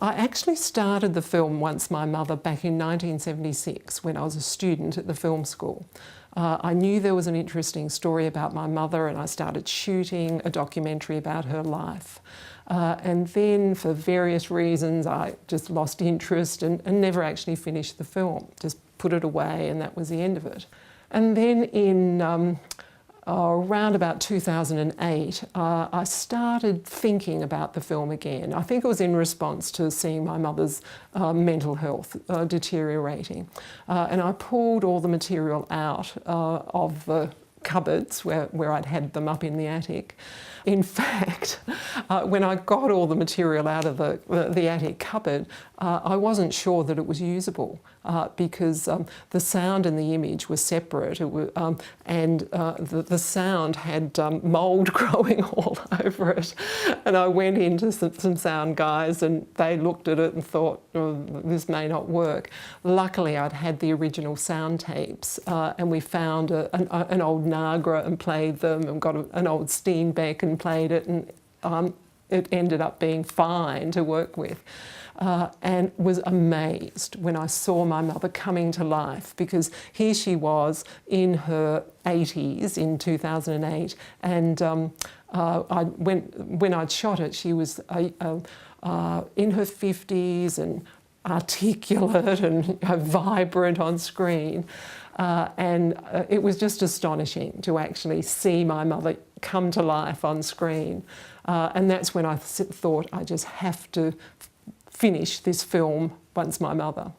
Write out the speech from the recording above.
I actually started the film Once My Mother back in 1976 when I was a student at the film school. I knew there was an interesting story about my mother and I started shooting a documentary about her life. And then for various reasons I just lost interest and never actually finished the film, just put it away and that was the end of it. And then in around about 2008, I started thinking about the film again. I think it was in response to seeing my mother's mental health deteriorating. And I pulled all the material out of the cupboards where I'd had them up in the attic. In fact, when I got all the material out of the attic cupboard, I wasn't sure that it was usable because the sound and the image were separate, and the sound had mould growing all over it. And I went into some sound guys and they looked at it and thought, oh, this may not work. Luckily, I'd had the original sound tapes and we found an old Nagra and played them, and got an old Steenbeck and played it, and it ended up being fine to work with. And was amazed when I saw my mother coming to life, because here she was in her 80s in 2008, and when I'd shot it, she was in her 50s and articulate and vibrant on screen. And it was just astonishing to actually see my mother come to life on screen. And that's when I thought I just have to finish this film, Once My Mother.